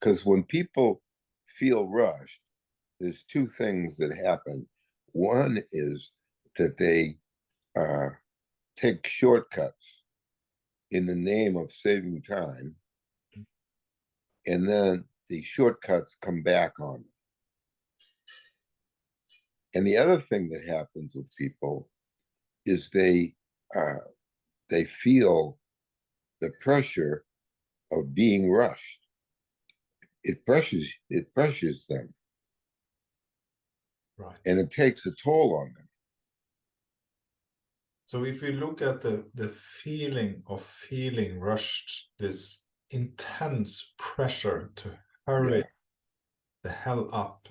Because when people feel rushed, there's two things that happen. One is that they take shortcuts in the name of saving time, and then the shortcuts come back on them. And the other thing that happens with people is they feel the pressure of being rushed. It pressures them, Right. and it takes a toll on them. So if we look at the feeling of feeling rushed, this intense pressure to hurry Yeah, the hell up,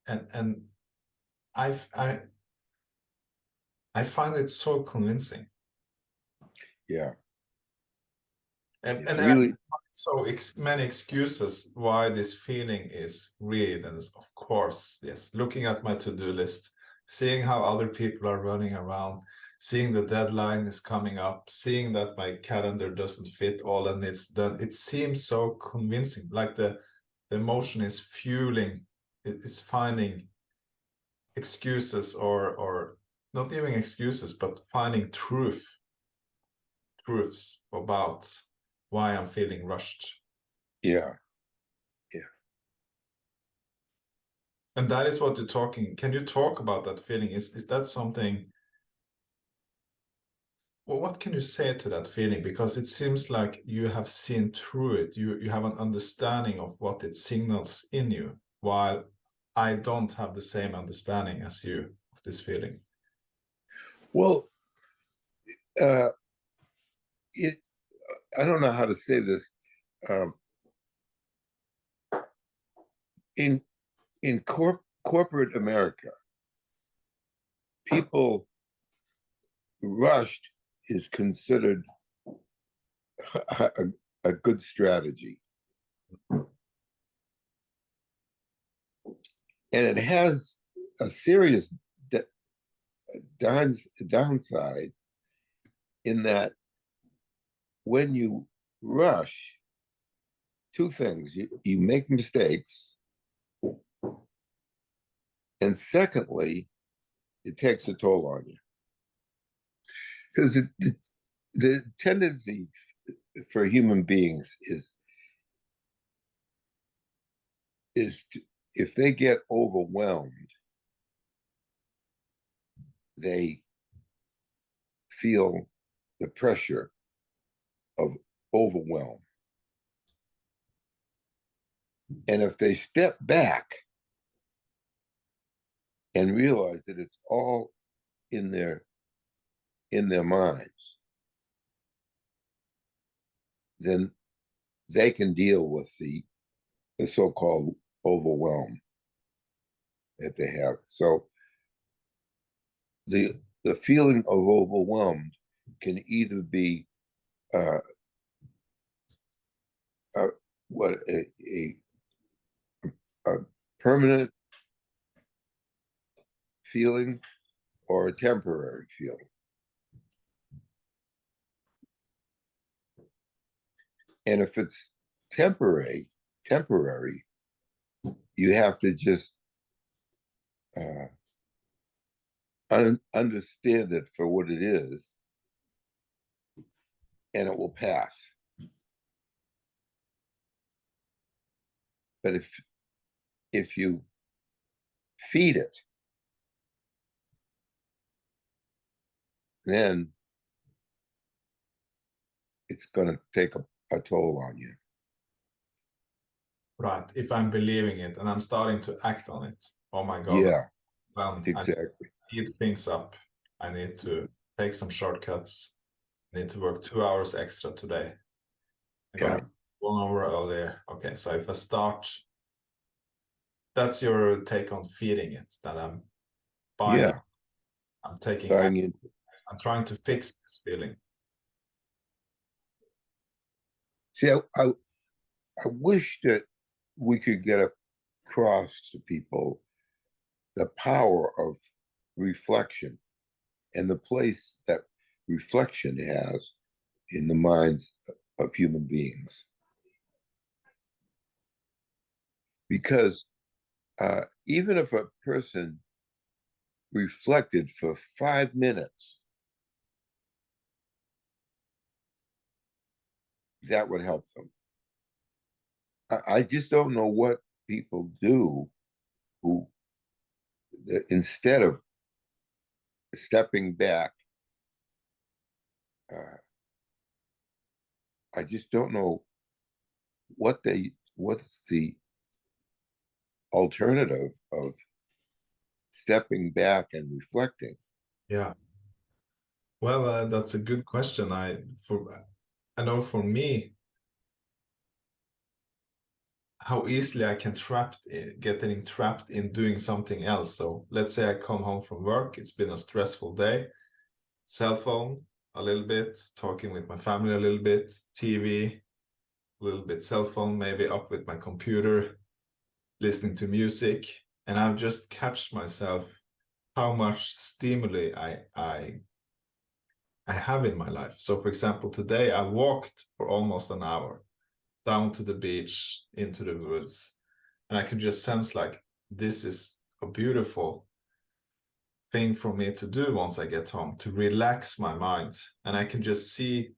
and I find it so convincing. yeah. And It's and I really, find so many excuses why this feeling is real. And it's, of course, yes, looking at my to-do list, seeing how other people are running around, seeing the deadline is coming up, seeing that my calendar doesn't fit all and it's done. It seems so convincing, like the emotion is fueling, it's finding excuses or not even excuses, but finding truths about why I'm feeling rushed. yeah, And that is what you're talking. Can you talk about that feeling? Is that something? Well, what can you say to that feeling? Because it seems like you have seen through it. You have an understanding of what it signals in you, while I don't have the same understanding as you of this feeling. Well, uh, it, I don't know how to say this. Um, in corporate America, people rushed is considered a, a good strategy, and it has a serious downside in that when you rush, two things: you make mistakes, and secondly, it takes a toll on you. Because the tendency for human beings is if they get overwhelmed, they feel the pressure of overwhelm. And if they step back and realize that it's all in their minds, then they can deal with the so-called overwhelm that they have. So the feeling of overwhelmed can either be uh, uh, what a permanent feeling or a temporary feeling. And if it's temporary, you have to just understand it for what it is, and it will pass. But if you feed it, then it's going to take a toll on you. Right. If I'm believing it and I'm starting to act on it, oh my God. Yeah, Well, exactly. I need things up. I need to take some shortcuts. I need to work 2 hours extra today. I'm Yeah. going 1 hour earlier. Okay, so if I start, that's your take on feeding it, that I'm buying Yeah. it. I'm taking Buying action. into. I'm trying to fix this feeling. See, I wish that we could get across to people the power of reflection and the place that reflection has in the minds of human beings. because even if a person reflected for 5 minutes, that would help them. I just don't know what people do who, instead of stepping back, I just don't know what's the alternative of stepping back and reflecting. Yeah. Well, that's a good question. I know for me, how easily I can getting trapped in doing something else. So let's say I come home from work, it's been a stressful day, cell phone a little bit, talking with my family a little bit, TV, a little bit cell phone, maybe up with my computer, listening to music, and I've just catched myself how much stimuli I have in my life. So for example, today I walked for almost an hour down to the beach, into the woods, and I could just sense like this is a beautiful thing for me to do once I get home, to relax my mind. And I can just see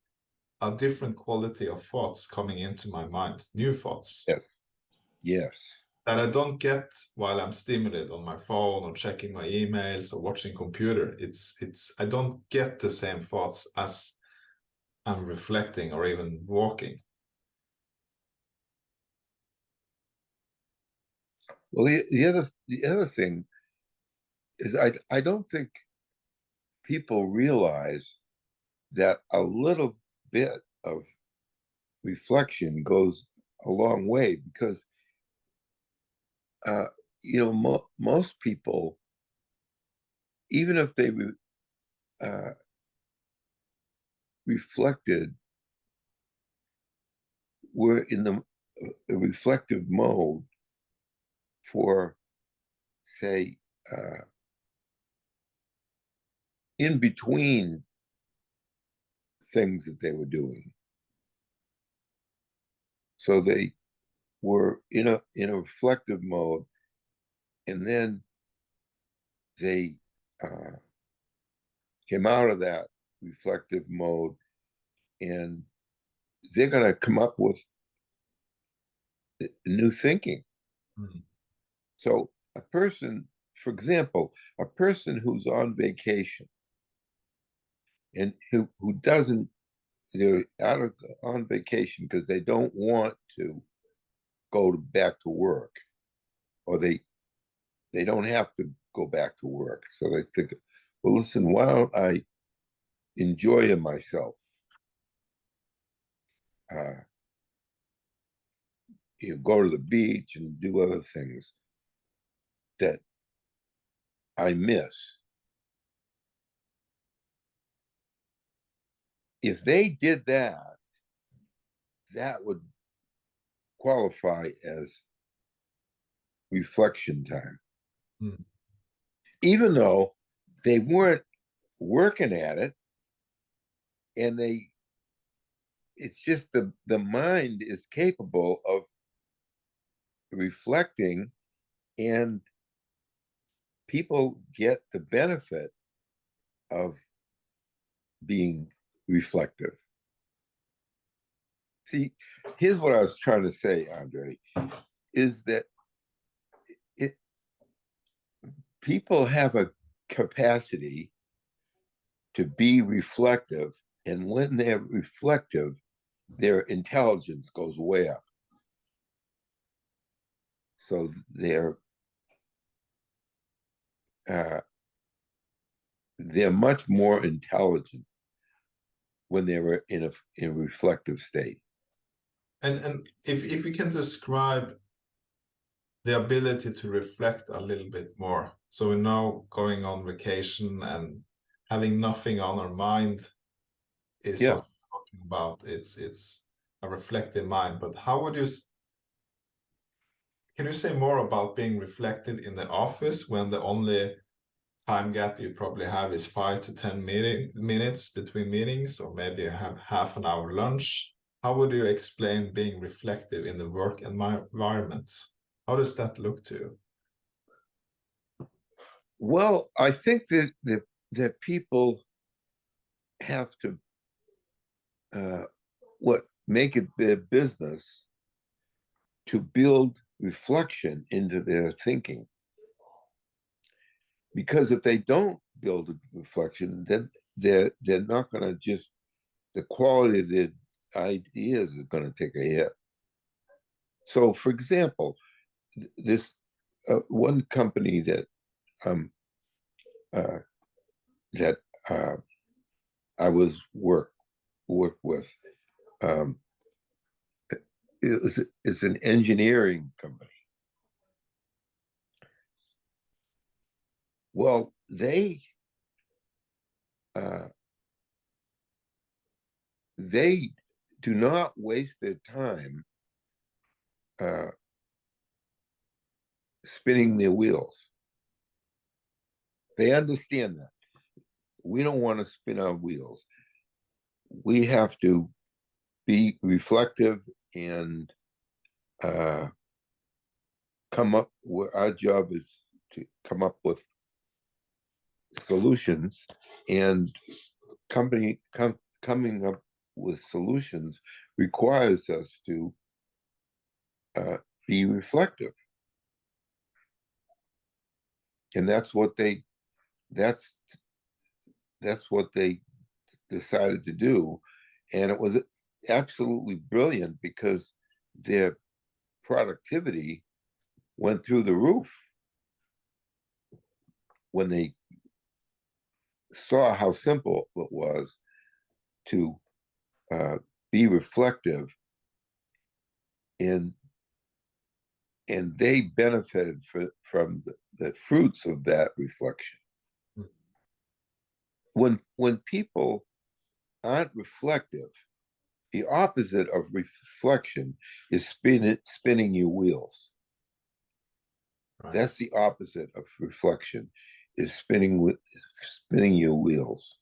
a different quality of thoughts coming into my mind, new thoughts. Yes. Yes. That I don't get while I'm stimulated on my phone or checking my emails or watching computer. I don't get the same thoughts as I'm reflecting or even walking. Well, the other thing is I don't think people realize that a little bit of reflection goes a long way, because most people, even if they reflected, were in the reflective mode for, say, in between things that they were doing. So they were in a reflective mode, and then they came out of that reflective mode, and they're going to come up with new thinking. Mm. So a person, for example, a person who's on vacation and who doesn't, they're on vacation because they don't want to go back to work, or they don't have to go back to work. So they think, well, listen, why don't I enjoy myself? Go to the beach and do other things that I miss. If they did that, that would qualify as reflection time. Mm. Even though they weren't working at it, and it's just the mind is capable of reflecting, and people get the benefit of being reflective. See, here's what I was trying to say, Andre, is that people have a capacity to be reflective, and when they're reflective, their intelligence goes way up. So they're much more intelligent when they were in a reflective state. And if we can describe the ability to reflect a little bit more. So we're now going on vacation and having nothing on our mind is Yeah. what we're talking about. It's a reflective mind. But how would you, can you say more about being reflective in the office when the only time gap you probably have is 5 to 10 minutes between meetings, or maybe you have half an hour lunch? How would you explain being reflective in the work environment? How does that look to you? Well, I think that people have to make it their business to build reflection into their thinking. Because if they don't build a reflection, then they're not going to just, the quality of their ideas is going to take a hit. So, for example, this one company that uh, that I was work with, it's an engineering company. Well, they do not waste their time spinning their wheels. They understand that. We don't want to spin our wheels. We have to be reflective and come up with, our job is to come up with solutions, and coming up with solutions requires us to be reflective. And that's what they decided to do. And it was absolutely brilliant because their productivity went through the roof when they saw how simple it was to be reflective, and they benefited from the fruits of that reflection. When people aren't reflective, the opposite of reflection is spinning your wheels. Right. That's the opposite of reflection, is spinning your wheels.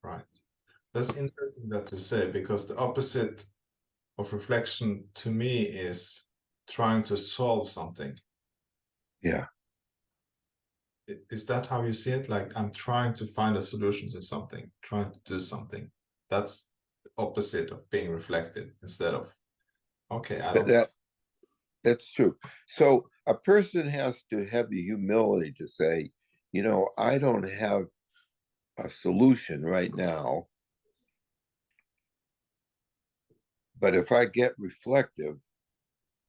Right. That's interesting that you say, because the opposite of reflection to me is trying to solve something. Yeah. Is that how you see it? Like, I'm trying to find a solution to something, trying to do something. That's the opposite of being reflective, instead of, okay, I don't. That's true. So a person has to have the humility to say, I don't have a solution right now, but if I get reflective,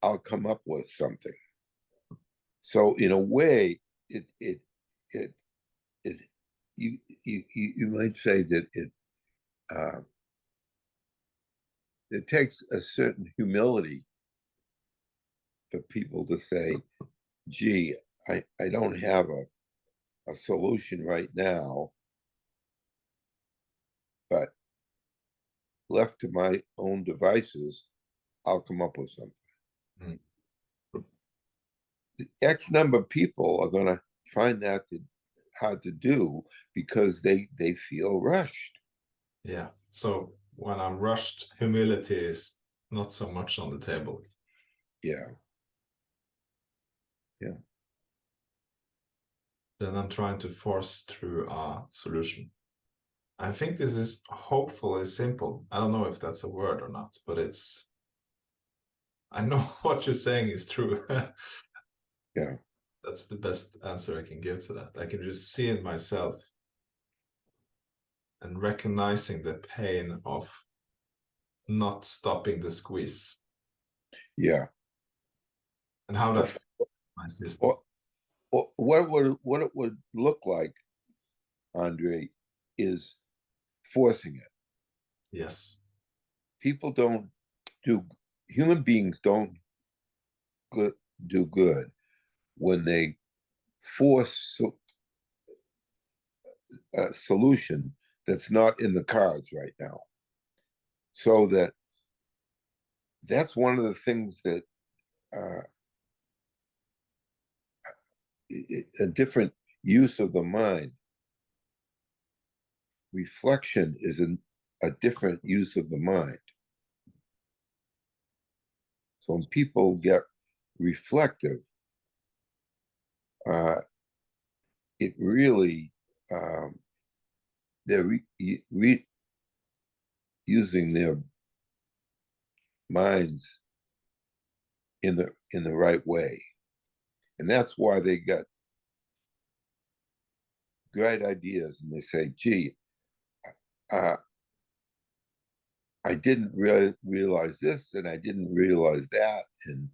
I'll come up with something. So in a way, you might say that it takes a certain humility for people to say, gee, I don't have a solution right now, but left to my own devices, I'll come up with something. Mm. The X number of people are going to find that hard to do because they feel rushed. Yeah. So when I'm rushed, humility is not so much on the table. Yeah. Yeah. Then I'm trying to force through a solution. I think this is hopefully simple. I don't know if that's a word or not, but I know what you're saying is true. Yeah. That's the best answer I can give to that. I can just see it myself and recognizing the pain of not stopping the squeeze. Yeah. And how that my system. What it would look like, Andre, is forcing it. Yes. Human beings don't do good when they force a solution that's not in the cards right now. So that's one of the things that a different use of the mind. Reflection is a different use of the mind. So when people get reflective, it really, they're using their minds in the right way. And that's why they got great ideas, and they say, gee, I didn't realize this, and I didn't realize that, and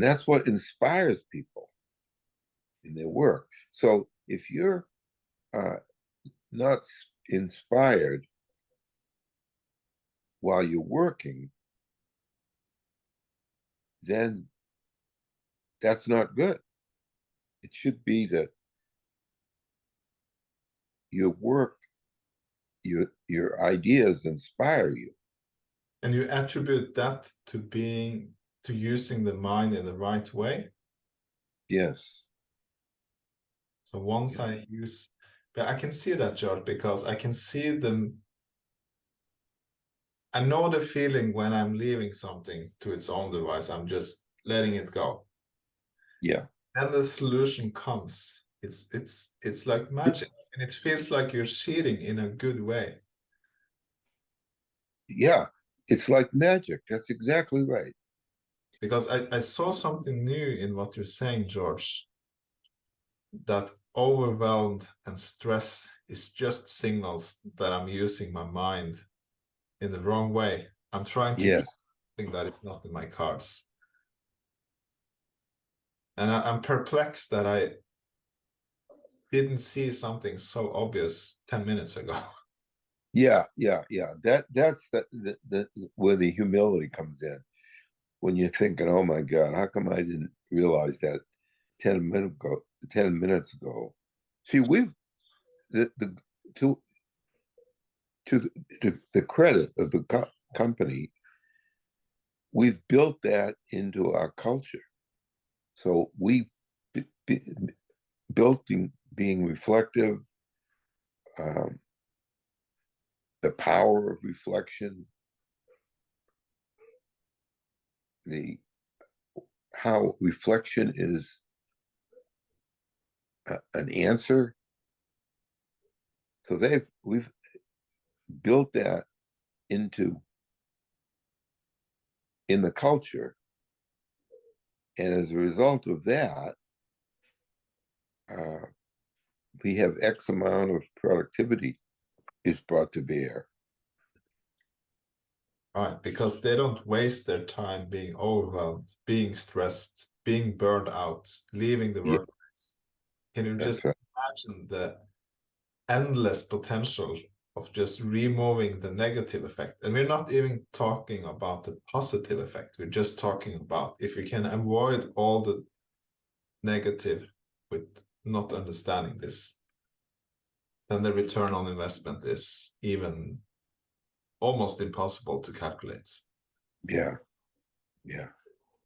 that's what inspires people in their work. So if you're not inspired while you're working, then that's not good. It should be that your work, your ideas inspire you. And you attribute that to using the mind in the right way. Yes. So once I use, but I can see that, George, because I can see them. I know the feeling when I'm leaving something to its own device. I'm just letting it go. Yeah. And the solution comes. It's like magic, and it feels like you're cheating in a good way. Yeah. It's like magic. That's exactly right. Because I saw something new in what you're saying, George, that overwhelmed and stress is just signals that I'm using my mind in the wrong way. I'm trying to Yes. do something that is not in my cards. And I'm perplexed that I didn't see something so obvious 10 minutes ago. Yeah. That's the where the humility comes in. When you're thinking, oh my God, how come I didn't realize that 10 minutes ago? See, we've the to the credit of the company, we've built that into our culture. So we built being reflective, um, the power of reflection, the how reflection is an answer. So we've built that into in the culture, and as a result of that, uh, we have X amount of productivity is brought to bear. Right, because they don't waste their time being overwhelmed, being stressed, being burned out, leaving the Yeah, workplace. Can you just that's right. imagine the endless potential of just removing the negative effect? And we're not even talking about the positive effect. We're just talking about if you can avoid all the negative with not understanding this, then the return on investment is even almost impossible to calculate. Yeah, yeah.